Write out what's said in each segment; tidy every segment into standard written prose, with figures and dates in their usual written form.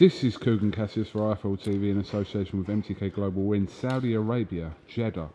This is KUGAN CASSIUS for IFL TV in association with MTK Global. We're in Saudi Arabia, Jeddah.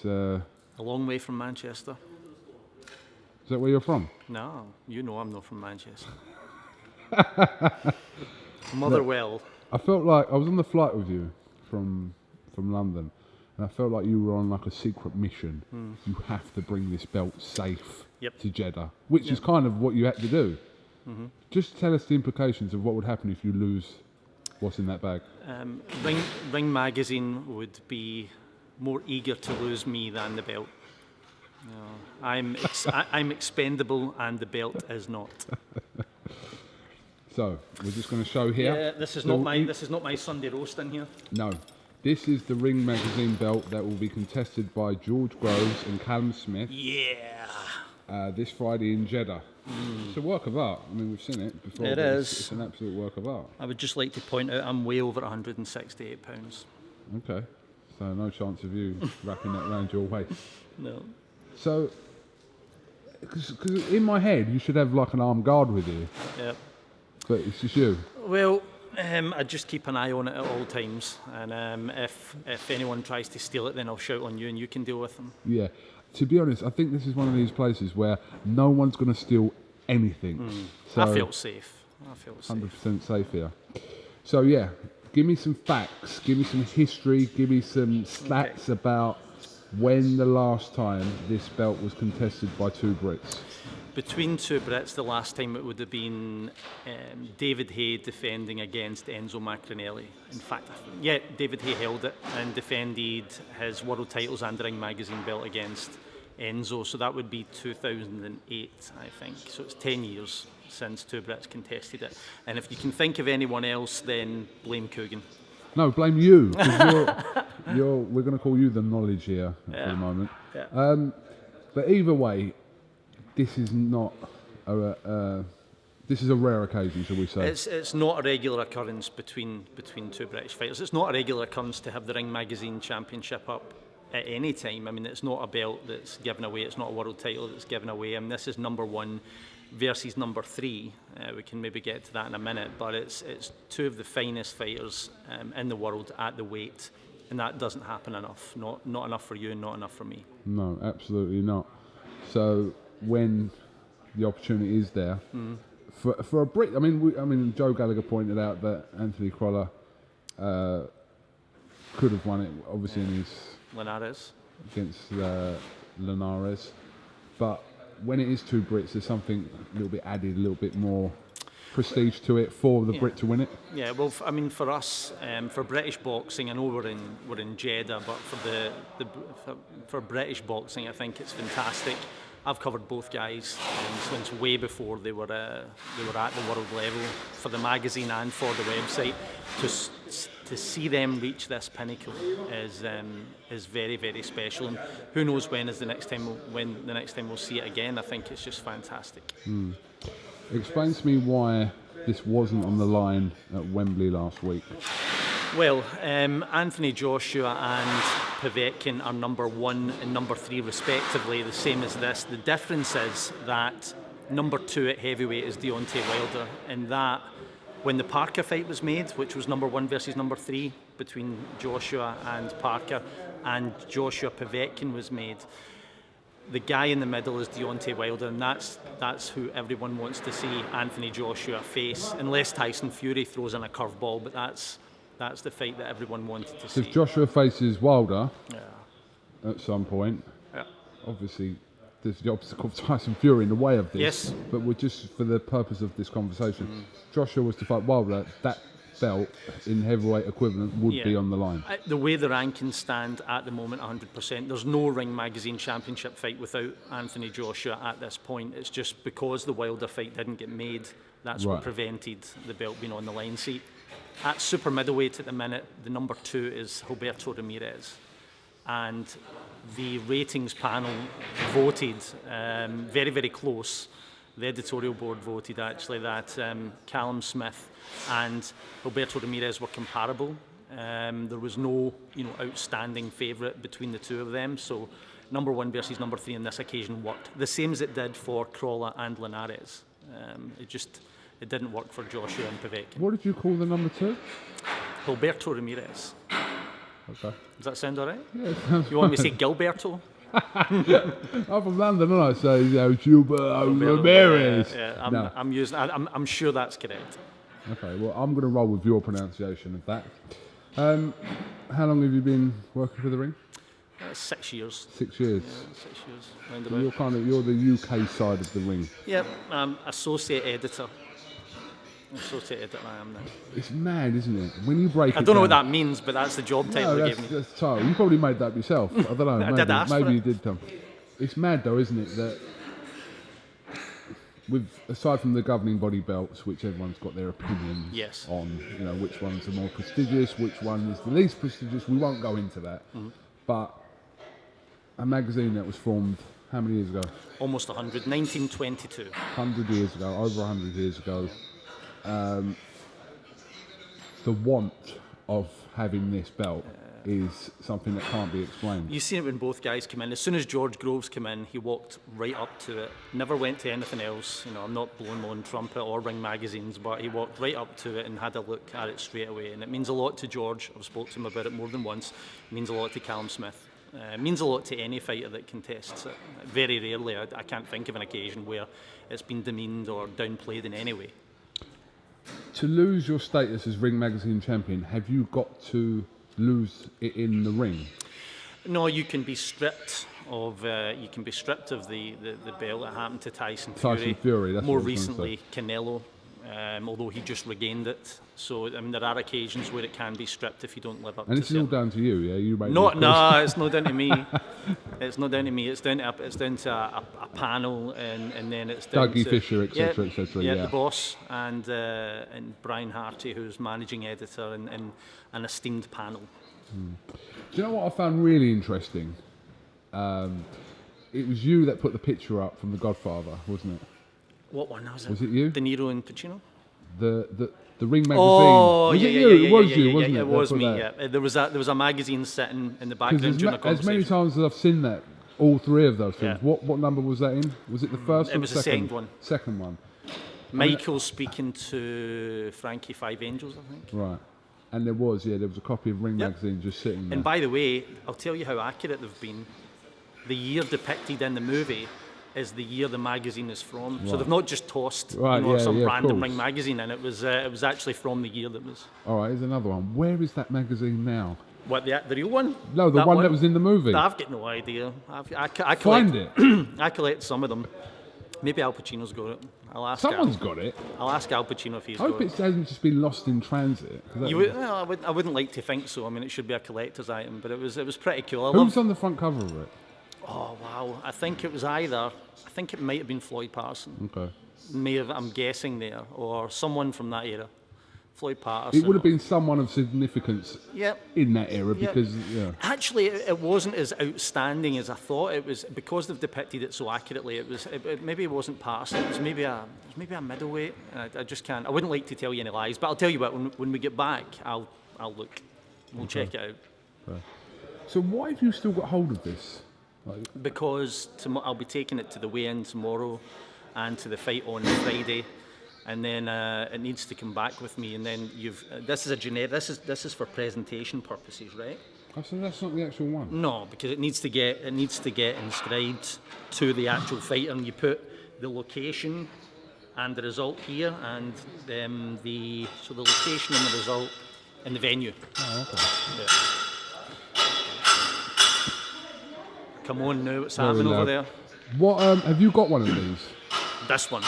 A long way from Manchester. Is that where you're from? No, you know I'm not from Manchester. Motherwell. I felt like I was on the flight with you from London, and I felt like you were on like a secret mission. You have to bring this belt safe to Jeddah, which is kind of what you had to do. Just tell us the implications of what would happen if you lose what's in that bag. Ring Magazine would be more eager to lose me than the belt. I'm expendable and the belt is not. So we're just going to show here. Yeah, this is not my Sunday roast in here. No, this is the Ring Magazine belt that will be contested by George Groves and Callum Smith. Yeah. This Friday in Jeddah. It's a work of art. I mean, we've seen it before. It is. It's an absolute work of art. I would just like to point out I'm way over 168 pounds. Okay, so no chance of you wrapping that around your waist. No. So, because in my head you should have like an armed guard with you. Yep. But it's just you. Well, I just keep an eye on it at all times, and if anyone tries to steal it, then I'll shout on you, and you can deal with them. Yeah. To be honest, I think this is one of these places where no one's going to steal anything. So I felt safe. 100% safe here. So yeah, give me some facts, give me some history, give me some stats about when the last time this belt was contested by two Brits. Between two Brits, the last time it would have been David Hay defending against Enzo Macronelli. In fact, yeah, David Hay held it and defended his world titles and Ring Magazine belt against Enzo. So that would be 2008, I think. So it's 10 years since two Brits contested it. And if you can think of anyone else, then blame KUGAN. No, blame you. 'Cause we're going to call you the knowledge here for the moment. Yeah. But either way, this is not this is a rare occasion, shall we say? It's not a regular occurrence between two British fighters. It's not a regular occurrence to have the Ring Magazine Championship up at any time. I mean, it's not a belt that's given away. It's not a world title that's given away. I mean, this is number one versus number three. We can maybe get to that in a minute, but it's two of the finest fighters in the world at the weight, and that doesn't happen enough. Not enough for you, and not enough for me. No, absolutely not. So when the opportunity is there for a Brit, I mean, Joe Gallagher pointed out that Anthony Crolla could have won it, obviously in his Linares against Linares, but when it is two Brits, there's something a little bit added, a little bit more prestige to it for the Brit to win it. Yeah, well, I mean, for us, for British boxing, I know we're in Jeddah, but for British boxing, I think it's fantastic. I've covered both guys since way before they were at the world level for the magazine and for the website. To see them reach this pinnacle is very, very special. And who knows when the next time we'll see it again? I think it's just fantastic. Explain to me why this wasn't on the line at Wembley last week. Well, Anthony Joshua and Povetkin are number one and number three respectively, the same as this. The difference is that number two at heavyweight is Deontay Wilder, and that when the Parker fight was made, which was number one versus number three between Joshua and Parker, and Joshua Povetkin was made, the guy in the middle is Deontay Wilder, and that's who everyone wants to see Anthony Joshua face, unless Tyson Fury throws in a curveball, but that's the fight that everyone wanted to see. If Joshua faces Wilder at some point, obviously there's the obstacle of Tyson Fury in the way of this. Yes. But we're just, for the purpose of this conversation, Joshua was to fight Wilder, that belt in heavyweight equivalent would be on the line. The way the rankings stand at the moment, 100%, there's no Ring Magazine Championship fight without Anthony Joshua at this point. It's just because the Wilder fight didn't get made, that's what prevented the belt being on the line. See, at super middleweight at the minute, the number two is Roberto Ramirez, and the ratings panel voted very, very close. The editorial board voted actually that Callum Smith and Roberto Ramirez were comparable. There was no, outstanding favourite between the two of them. So number one versus number three on this occasion worked. The same as it did for Crolla and Linares. It didn't work for Joshua and Povetkin. What did you call the number 2? Gilberto Ramirez. Okay. Does that sound all right? Yeah, it sounds You want me to say Gilberto? I'm from London, and I say Gilberto Ramirez. Yeah, I'm sure that's correct. Okay, well, I'm going to roll with your pronunciation of that. How long have you been working for the ring? 6 years. 6 years. Yeah, 6 years. So you're the UK side of the ring. Yep, associate editor. Associate editor I am now. It's mad, isn't it? When you break I don't know what that means, but that's the job title they gave me. That's the title. You probably made that yourself. I don't know. Maybe you did come. It's mad though, isn't it? That aside from the governing body belts, which everyone's got their opinions on, which ones are more prestigious, which one is the least prestigious. We won't go into that. But a magazine that was formed how many years ago? Almost 100, 1922. 100 years ago, over 100 years ago. The want of having this belt is something that can't be explained. You see it when both guys come in. As soon as George Groves came in, he walked right up to it. Never went to anything else. I'm not blowing my own trumpet or Ring magazines, but he walked right up to it and had a look at it straight away. And it means a lot to George. I've spoken to him about it more than once. It means a lot to Callum Smith. It means a lot to any fighter that contests it. Very rarely, I can't think of an occasion where it's been demeaned or downplayed in any way. To lose your status as Ring Magazine champion, have you got to lose it in the ring? No, you can be stripped of the belt. That happened to Tyson Fury. That's more recently, Canelo, although he just regained it. So there are occasions where it can be stripped if you don't live up to it. And this is all down to you, yeah? You make no, it's not down to me. It's not down to me. It's down to a panel, and then it's down Dougie to Fisher, etc., etc. Yeah, the boss, and Brian Harty, who's managing editor, and an esteemed panel. Do you know what I found really interesting? It was you that put the picture up from The Godfather, wasn't it? What one was it? Was it you? De Niro and Pacino? The Ring magazine. Oh, was yeah, it you? Yeah, it was yeah, you, yeah, wasn't yeah, it? It was me. Yeah, there was a magazine sitting in the background during the conversation. As many times as I've seen that, all three of those films. Yeah. What number was that in? Was it the first? It was the second one. Second one. Michael speaking to Frankie Five Angels, I think. Right. And there was a copy of Ring magazine just sitting there. And by the way, I'll tell you how accurate they've been. The year depicted in the movie is the year the magazine is from. Right. So they've not just tossed some random Ring magazine in. It was actually from the year that was. All right, here's another one. Where is that magazine now? What, the real one? No, the one that was in the movie. I've got no idea. I collect, Find it. I collect some of them. Maybe Al Pacino's got it. I'll ask. Someone's got it. I'll ask Al Pacino if he's got it. I hope it hasn't just been lost in transit. I wouldn't like to think so. I mean, it should be a collector's item, but it was pretty cool. Who's on the front cover of it? Oh wow! I think it might have been Floyd Patterson. Okay. I'm guessing there, or someone from that era. Floyd Patterson. It would have been someone of significance in that era because, Actually, it wasn't as outstanding as I thought. It was because they've depicted it so accurately. Maybe it wasn't Patterson. It was maybe a middleweight. I just can't. I wouldn't like to tell you any lies, but I'll tell you what. When we get back, I'll look. We'll check it out. Okay. So why have you still got hold of this? Because I'll be taking it to the weigh-in tomorrow, and to the fight on Friday. And then it needs to come back with me, and then this is a generic. This is for presentation purposes, right? Oh, so that's not the actual one. No, because it needs to get inscribed to the actual fighter, and you put the location and the result here, and the location and the result in the venue. Oh, okay. Yeah. Come on now, what's happening over there? What have you got one of these? This one.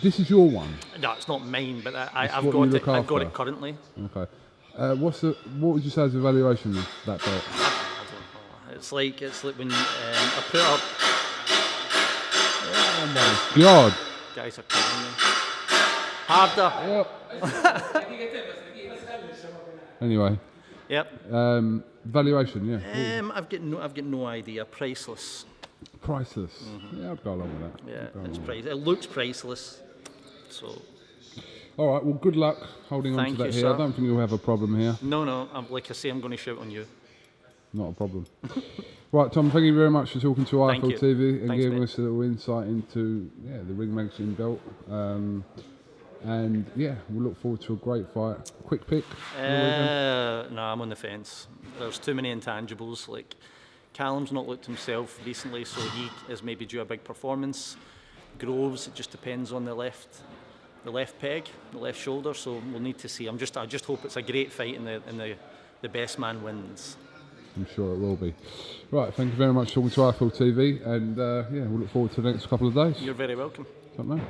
This is your one? No, it's not mine, but I've got it. I've got it currently. Okay. What would you say is the valuation of that belt? I don't know. It's like when I put up. Oh my God! Guys are killing me. Harder. Yep. Anyway. Yep. Valuation, yeah. I've got no idea. Priceless. Priceless. Mm-hmm. Yeah, I'd go along with that. Yeah, it's priceless. It looks priceless. So. All right. Well, good luck holding on to that here. Sir. I don't think you'll have a problem here. No. Like I say, I'm going to shout on you. Not a problem. Right, Tom. Thank you very much for talking to IFL TV and giving us a little insight into the Ring Magazine belt. And yeah, we'll look forward to a great fight. Quick pick? No, I'm on the fence. There's too many intangibles. Like, Callum's not looked himself recently, so he is maybe due a big performance. Groves, it just depends on the left peg, the left shoulder. So we'll need to see. I just hope it's a great fight and the best man wins. I'm sure it will be. Right, thank you very much for talking to IFL TV, and yeah, we'll look forward to the next couple of days. You're very welcome. Top man.